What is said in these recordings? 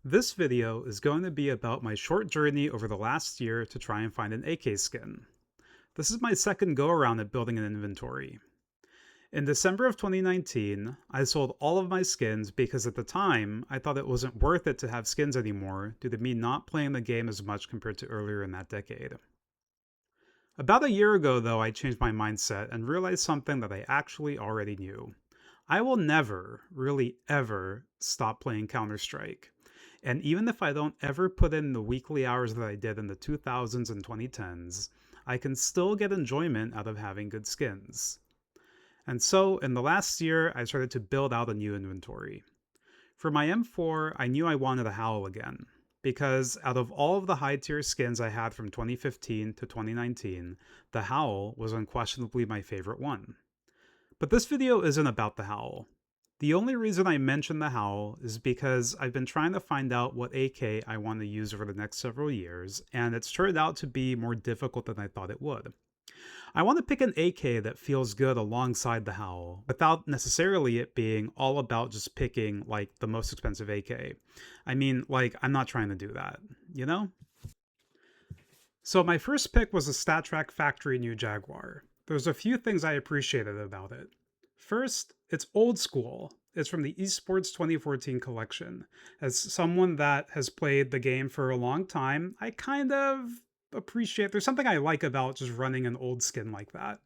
This video is going to be about my short journey over the last year to try and find an AK skin. This is my second go around at building an inventory. In December of 2019, I sold all of my skins because at the time, I thought it wasn't worth it to have skins anymore due to me not playing the game as much compared to earlier in that decade. About a year ago, though, I changed my mindset and realized something that I actually already knew. I will never, really ever, stop playing Counter-Strike. And even if I don't ever put in the weekly hours that I did in the 2000s and 2010s, I can still get enjoyment out of having good skins. And so, in the last year, I started to build out a new inventory. For my M4, I knew I wanted a Howl again, because out of all of the high tier skins I had from 2015 to 2019, the Howl was unquestionably my favorite one. But this video isn't about the Howl. The only reason I mention the Howl is because I've been trying to find out what AK I want to use over the next several years, and it's turned out to be more difficult than I thought it would. I want to pick an AK that feels good alongside the Howl, without necessarily it being all about just picking, like, the most expensive AK. I mean, like, I'm not trying to do that, you know? So my first pick was a StatTrak factory new Jaguar. There's a few things I appreciated about it. First, it's old school. It's from the Esports 2014 collection. As someone that has played the game for a long time, I kind of appreciate there's something I like about just running an old skin like that.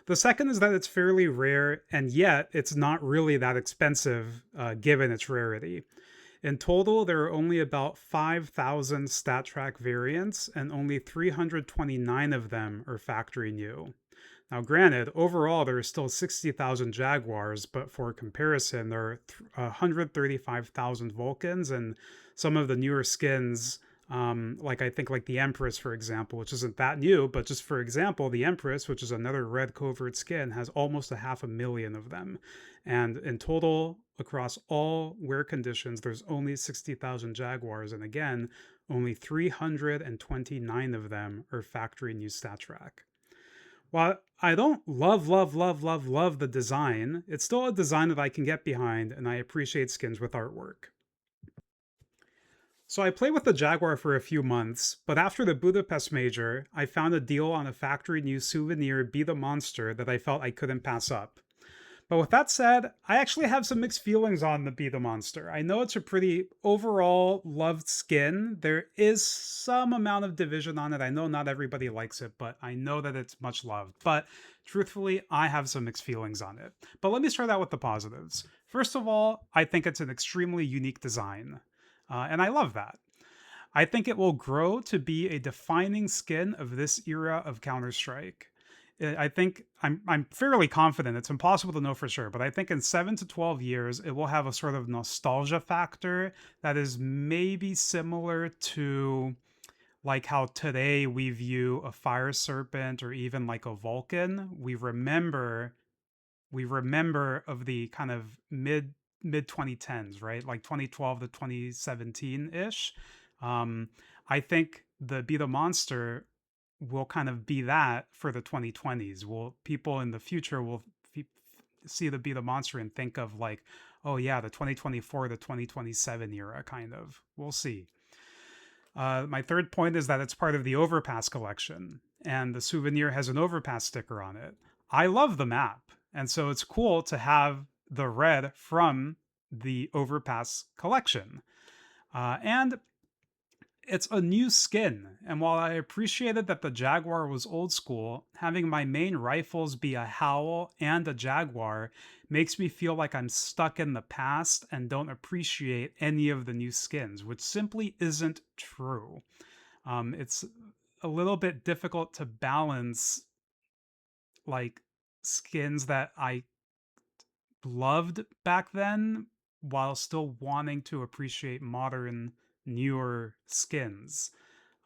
The second is that it's fairly rare, and yet it's not really that expensive given its rarity. In total, there are only about 5,000 StatTrak variants, and only 329 of them are factory new. Now, granted, overall there are still 60,000 Jaguars, but for comparison, there are 135,000 Vulcans, and some of the newer skins, like I think like the Empress, for example, which isn't that new, but just for example, the Empress, which is another red covert skin, has almost a 500,000 of them. And in total, across all wear conditions, there's only 60,000 Jaguars, and again, only 329 of them are factory new StatTrak. While I don't love the design, it's still a design that I can get behind, and I appreciate skins with artwork. So I played with the Jaguar for a few months, but after the Budapest Major, I found a deal on a factory new souvenir Be the Monster that I felt I couldn't pass up. But with that said, I actually have some mixed feelings on the Be the Monster. I know it's a pretty overall loved skin. There is some amount of division on it. I know not everybody likes it, but I know that it's much loved. But truthfully, I have some mixed feelings on it. But let me start out with the positives. First of all, I think it's an extremely unique design. And I love that. I think it will grow to be a defining skin of this era of Counter-Strike. I think I'm fairly confident. It's impossible to know for sure, but I think in 7 to 12 years, it will have a sort of nostalgia factor that is maybe similar to like how today we view a Fire Serpent or even like a Vulcan. We remember of the kind of mid 2010s, right? Like 2012 to 2017 ish. Um, I think the Be the Monster will kind of be that for the 2020s. Will people in the future will see the Be the Monster and think of like, oh yeah, the 2024 to 2027 era kind of. We'll see. My third point is that it's part of the Overpass collection, and the souvenir has an Overpass sticker on it. I love the map, and so it's cool to have the red from the Overpass collection. And it's a new skin, and while I appreciated that the Jaguar was old school, having my main rifles be a Howl and a Jaguar makes me feel like I'm stuck in the past and don't appreciate any of the new skins, which simply isn't true. It's a little bit difficult to balance like skins that I loved back then while still wanting to appreciate modern, newer skins.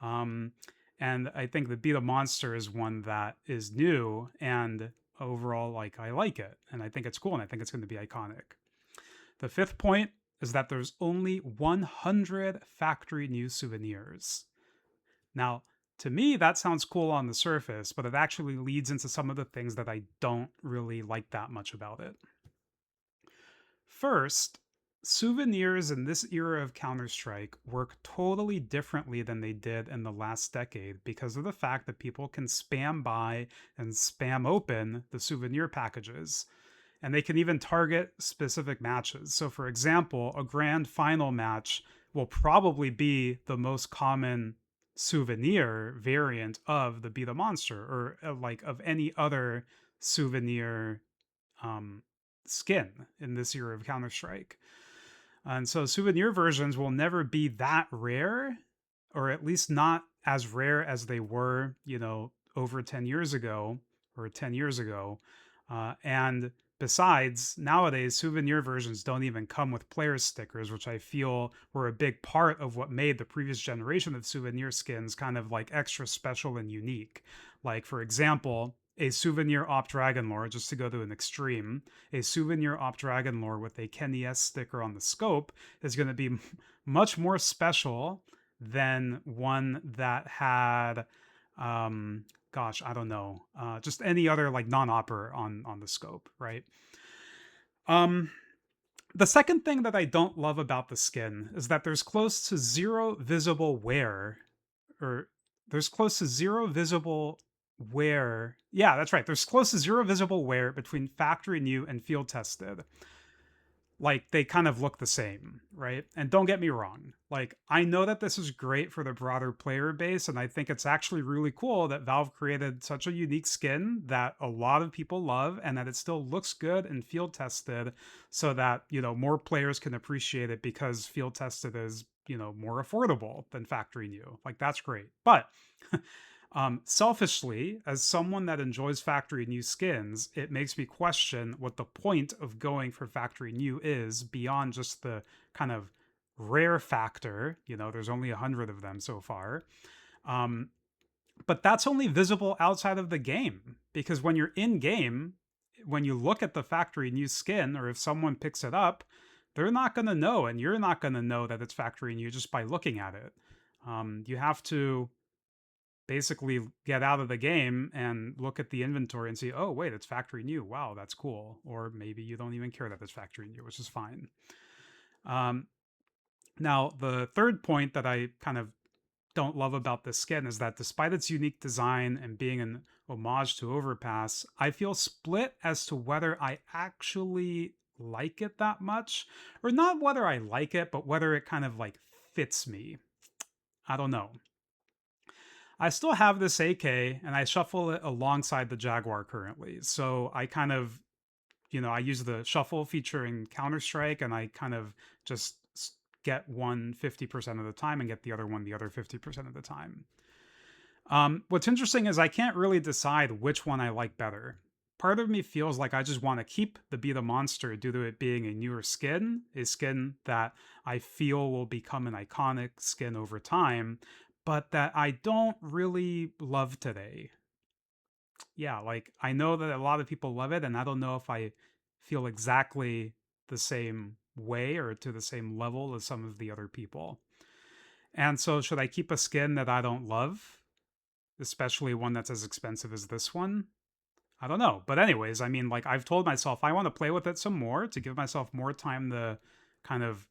Um, and I think the Beat a Monster is one that is new and overall, like, I like it. And I think it's cool and I think it's going to be iconic. The fifth point is that there's only 100 factory new souvenirs. Now, to me, that sounds cool on the surface, but it actually leads into some of the things that I don't really like that much about it. First, souvenirs in this era of Counter-Strike work totally differently than they did in the last decade because of the fact that people can spam buy and spam open the souvenir packages. And they can even target specific matches. So, for example, a grand final match will probably be the most common souvenir variant of the Be the Monster, or like of any other souvenir um, skin in this era of Counter Strike. And so souvenir versions will never be that rare, or at least not as rare as they were, over 10 years ago or 10 years ago. And besides, nowadays, souvenir versions don't even come with player stickers, which I feel were a big part of what made the previous generation of souvenir skins kind of like extra special and unique. Like, for example, a souvenir Op Dragon Lore, just to go to an extreme, a souvenir Op Dragon Lore with a Kenny S sticker on the scope is going to be much more special than one that had, gosh, I don't know, just any other like non-opper on the scope, right? Um, the second thing that I don't love about the skin is that there's close to zero visible wear, or there's close to zero visible wear. Yeah, that's right. There's close to zero visible wear between factory new and field tested. Like, they kind of look the same, right? And don't get me wrong, like, I know that this is great for the broader player base, and I think it's actually really cool that Valve created such a unique skin that a lot of people love, and that it still looks good and field tested, so that, more players can appreciate it because field tested is, more affordable than factory new. Like, that's great. But selfishly, as someone that enjoys factory new skins, it makes me question what the point of going for factory new is beyond just the kind of rare factor. There's only 100 of them so far. But that's only visible outside of the game, because when you're in game, when you look at the factory new skin, or if someone picks it up, they're not going to know, and you're not going to know that it's factory new just by looking at it. You have to basically get out of the game and look at the inventory and see, oh, wait, it's factory new. Wow, that's cool. Or maybe you don't even care that it's factory new, which is fine. Now, the third point that I kind of don't love about this skin is that despite its unique design and being an homage to Overpass, I feel split as to whether I actually like it that much, or not whether I like it, but whether it kind of like fits me. I don't know. I still have this AK and I shuffle it alongside the Jaguar currently. So I kind of, I use the shuffle feature in Counter-Strike, and I kind of just get one 50% of the time and get the other one the other 50% of the time. What's interesting is I can't really decide which one I like better. Part of me feels like I just want to keep the Be the Monster due to it being a newer skin, a skin that I feel will become an iconic skin over time, but that I don't really love today. Yeah, like, I know that a lot of people love it, and I don't know if I feel exactly the same way or to the same level as some of the other people. And so, should I keep a skin that I don't love, especially one that's as expensive as this one? I don't know. But anyways, I mean, like, I've told myself I want to play with it some more to give myself more time to kind of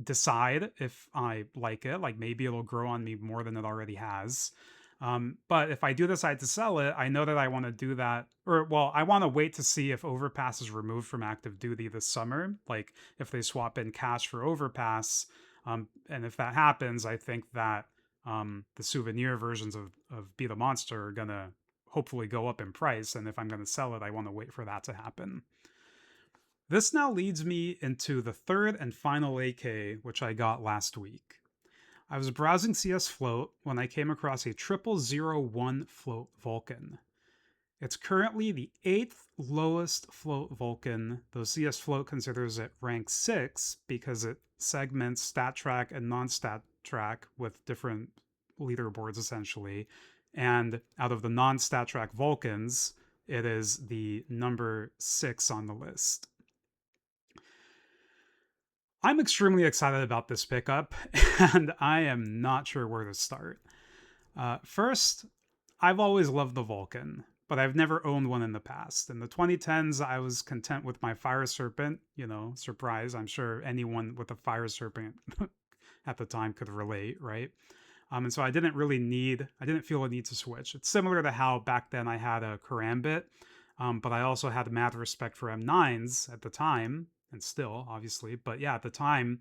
decide if I like it. Like, maybe it'll grow on me more than it already has. But if I do decide to sell it, I know that I want to do that, or well, I want to wait to see if Overpass is removed from active duty this summer. Like, if they swap in cash for Overpass, and if that happens, I think that the souvenir versions of Be the Monster are gonna hopefully go up in price. And if I'm gonna sell it, I want to wait for that to happen. This now leads me into the third and final AK, which I got last week. I was browsing CS Float when I came across a 0001 float Vulcan. It's currently the 8th lowest float Vulcan, though CS Float considers it rank 6 because it segments stat track and non-stat track with different leaderboards essentially. And out of the non-stat track Vulcans, it is the number 6 on the list. I'm extremely excited about this pickup, and I am not sure where to start. First, I've always loved the Vulcan, but I've never owned one in the past. In the 2010s, I was content with my Fire Serpent. Surprise. I'm sure anyone with a Fire Serpent at the time could relate, right? And so I didn't feel a need to switch. It's similar to how back then I had a Karambit, but I also had mad respect for M9s at the time, and still, obviously. But yeah, at the time,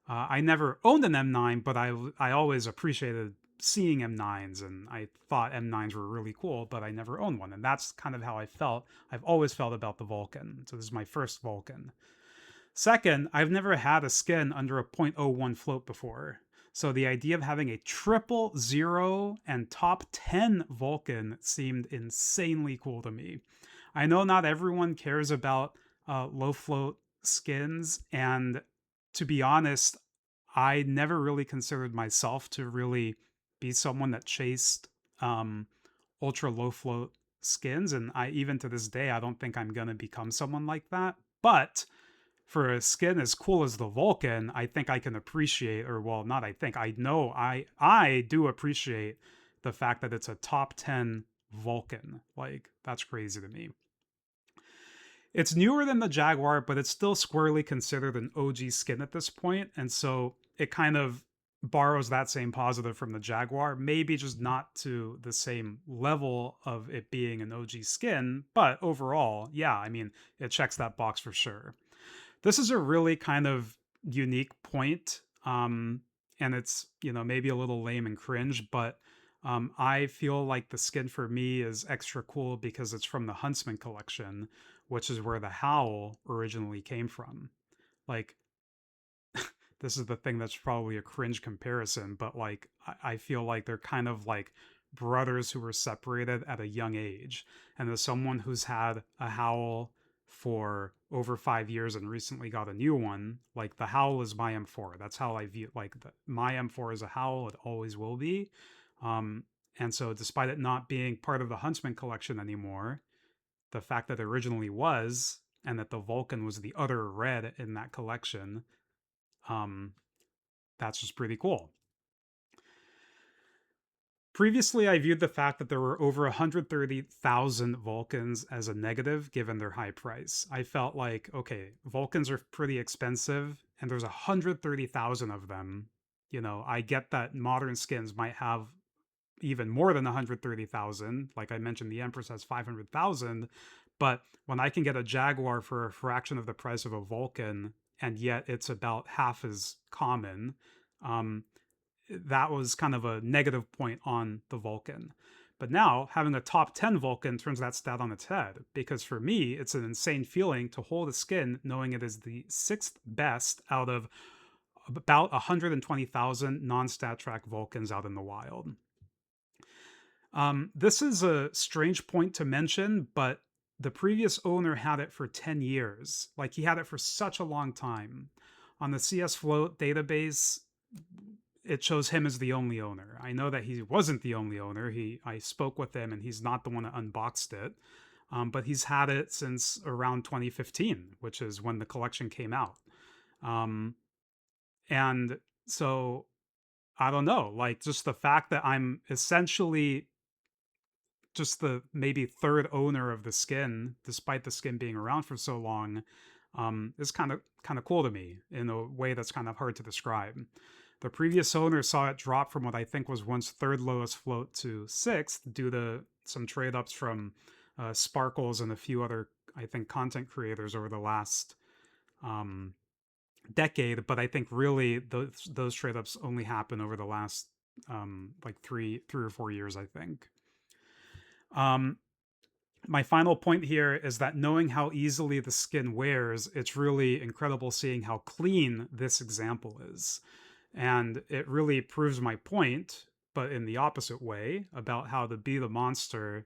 I never owned an M9, but I always appreciated seeing M9s, and I thought M9s were really cool, but I never owned one. And that's kind of how I felt. I've always felt about the Vulcan. So this is my first Vulcan. Second, I've never had a skin under a .01 float before. So the idea of having a triple zero and top 10 Vulcan seemed insanely cool to me. I know not everyone cares about low float skins, and to be honest, I never really considered myself to really be someone that chased ultra low float skins, and I even to this day I don't think I'm gonna become someone like that. But for a skin as cool as the Vulcan, I think I can appreciate, or well, not I think, I know I do appreciate the fact that it's a top 10 Vulcan. Like, that's crazy to me. It's newer than the Jaguar, but it's still squarely considered an OG skin at this point, and so it kind of borrows that same positive from the Jaguar, maybe just not to the same level of it being an OG skin, but overall, yeah, I mean, it checks that box for sure. This is a really kind of unique point, and it's maybe a little lame and cringe, but I feel like the skin for me is extra cool because it's from the Huntsman collection, which is where the Howl originally came from. Like, this is the thing that's probably a cringe comparison, but like I feel like they're kind of like brothers who were separated at a young age. And as someone who's had a Howl for over 5 years and recently got a new one, like the Howl is my M4. That's how I view my M4 is a Howl. It always will be. Um, and so, despite it not being part of the Huntsman collection anymore, the fact that it originally was, and that the Vulcan was the other red in that collection, um, that's just pretty cool. Previously, I viewed the fact that there were over 130,000 Vulcans as a negative given their high price. I felt like, okay, Vulcans are pretty expensive, and there's 130,000 of them. I get that modern skins might have even more than 130,000. Like I mentioned, the Empress has 500,000. But when I can get a Jaguar for a fraction of the price of a Vulcan, and yet it's about half as common, that was kind of a negative point on the Vulcan. But now, having a top 10 Vulcan turns that stat on its head, because for me, it's an insane feeling to hold a skin knowing it is the sixth best out of about 120,000 non stat track Vulcans out in the wild. This is a strange point to mention, but the previous owner had it for 10 years. Like, he had it for such a long time. On the CS Float database, it shows him as the only owner. I know that he wasn't the only owner. I spoke with him, and he's not the one that unboxed it. But he's had it since around 2015, which is when the collection came out. And so I don't know, like, just the fact that I'm essentially just the maybe third owner of the skin, despite the skin being around for so long, is kind of cool to me in a way that's kind of hard to describe. The previous owner saw it drop from what I think was once third lowest float to sixth due to some trade ups from Sparkles and a few other, I think, content creators over the last decade. But I think really those trade ups only happen over the last like three or 4 years, I think. My final point here is that knowing how easily the skin wears, it's really incredible seeing how clean this example is. And it really proves my point, but in the opposite way, about how to be the monster.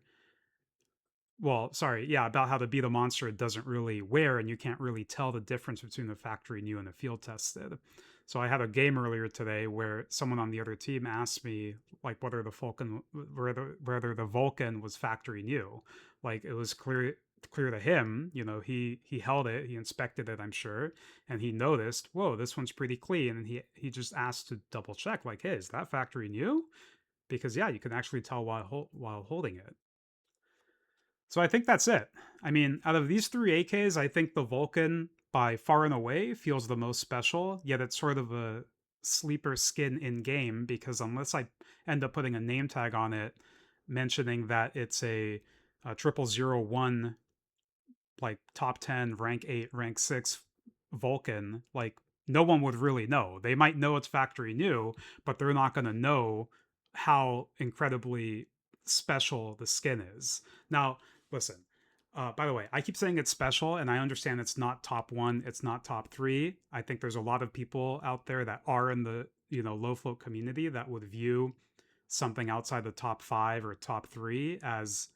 Well, sorry, yeah, about how to be the monster it doesn't really wear, and you can't really tell the difference between the factory new and the field tested. So I had a game earlier today where someone on the other team asked me, like, whether the Vulcan was factory new. Like, it was clear to him, he held it, he inspected it, I'm sure, and he noticed, whoa, this one's pretty clean, and he just asked to double check, like, hey, is that factory new? Because yeah, you can actually tell while holding it. So I think that's it. I mean, out of these three AKs, I think the Vulcan by far and away feels the most special, yet it's sort of a sleeper skin in game because unless I end up putting a name tag on it mentioning that it's a 0001 like top 10 rank 8 rank 6 Vulcan, like no one would really know. They might know it's factory new, but they're not going to know how incredibly special the skin is. Now listen, by the way, I keep saying it's special, and I understand it's not top one, it's not top three. I think there's a lot of people out there that are in the low float community that would view something outside the top five or top three as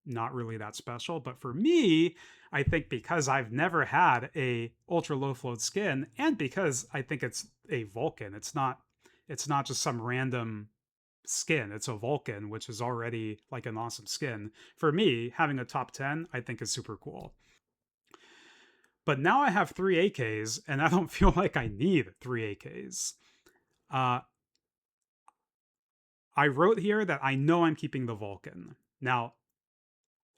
not really that special. But for me, I think because I've never had a ultra low float skin, and because I think it's a Vulcan, it's not just some random skin. It's a Vulcan, which is already like an awesome skin. For me, having a top 10, I think is super cool. But now I have three AKs, and I don't feel like I need three AKs. Uh, I wrote here that I know I'm keeping the Vulcan. Now,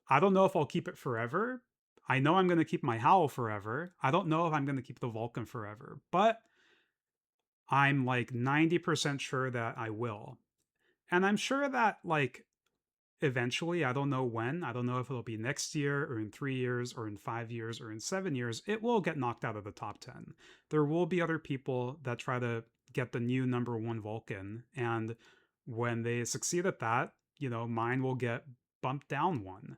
I don't know if I'll keep it forever. I know I'm going to keep my Howl forever. I don't know if I'm going to keep the Vulcan forever, but I'm like 90% sure that I will. And I'm sure that, like, eventually, I don't know when, I don't know if it'll be next year or in 3 years or in 5 years or in 7 years, it will get knocked out of the top 10. There will be other people that try to get the new number one Vulcan. And when they succeed at that, mine will get bumped down one.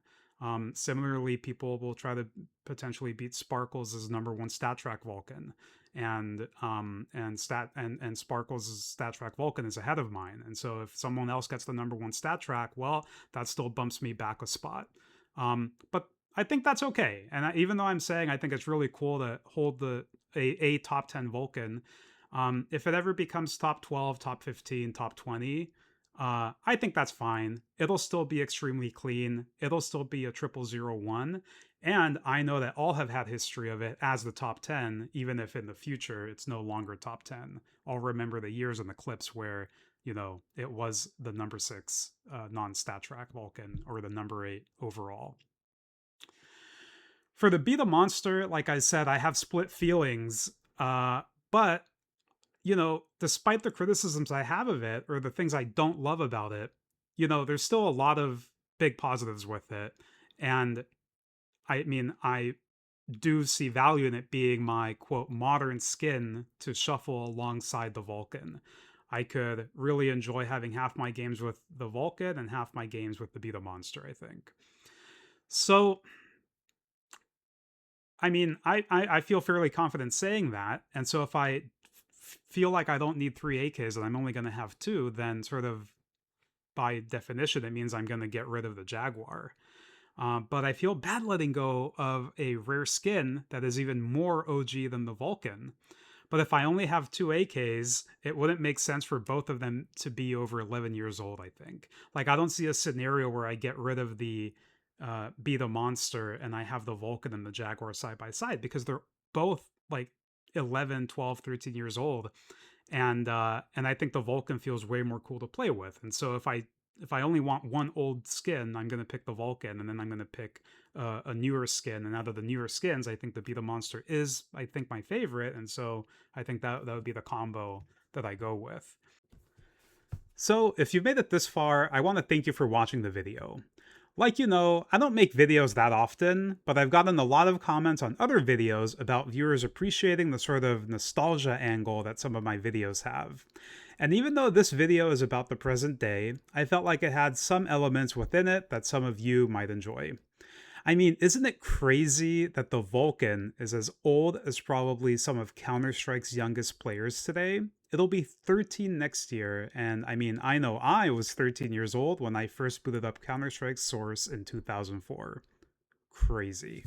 Similarly, people will try to potentially beat Sparkles as number one stat track Vulcan, and Sparkles' stat track Vulcan is ahead of mine. And so if someone else gets the number one stat track, well, that still bumps me back a spot. But I think that's okay. And even though I'm saying I think it's really cool to hold a top 10 Vulcan, if it ever becomes top 12, top 15, top 20, I think that's fine. It'll still be extremely clean. It'll still be a 0001. And I know that all have had history of it as the top 10, even if in the future it's no longer top 10. I'll remember the years and the clips where, it was the number 6 non stat track Vulcan or the number 8 overall. For the Be the Monster, like I said, I have split feelings. But despite the criticisms I have of it or the things I don't love about it, there's still a lot of big positives with it. And I mean, I do see value in it being my quote modern skin to shuffle alongside the Vulcan. I could really enjoy having half my games with the Vulcan and half my games with the Be the Monster, I think. So I mean, I feel fairly confident saying that. And so if I feel like I don't need three AKs and I'm only going to have two, then sort of by definition, it means I'm going to get rid of the Jaguar. But I feel bad letting go of a rare skin that is even more OG than the Vulcan. But if I only have two AKs, it wouldn't make sense for both of them to be over 11 years old, I think. Like, I don't see a scenario where I get rid of the Be the Monster and I have the Vulcan and the Jaguar side by side because they're both like 11, 12, 13 years old. And I think the Vulcan feels way more cool to play with. And so if I only want one old skin, I'm going to pick the Vulcan, and then I'm going to pick a newer skin. And out of the newer skins, I think the Be the Monster is, I think, my favorite. And so I think that would be the combo that I go with. So if you've made it this far, I want to thank you for watching the video. Like I don't make videos that often, but I've gotten a lot of comments on other videos about viewers appreciating the sort of nostalgia angle that some of my videos have. And even though this video is about the present day, I felt like it had some elements within it that some of you might enjoy. I mean, isn't it crazy that the Vulcan is as old as probably some of Counter-Strike's youngest players today? It'll be 13 next year, and I mean, I know I was 13 years old when I first booted up Counter-Strike Source in 2004. Crazy.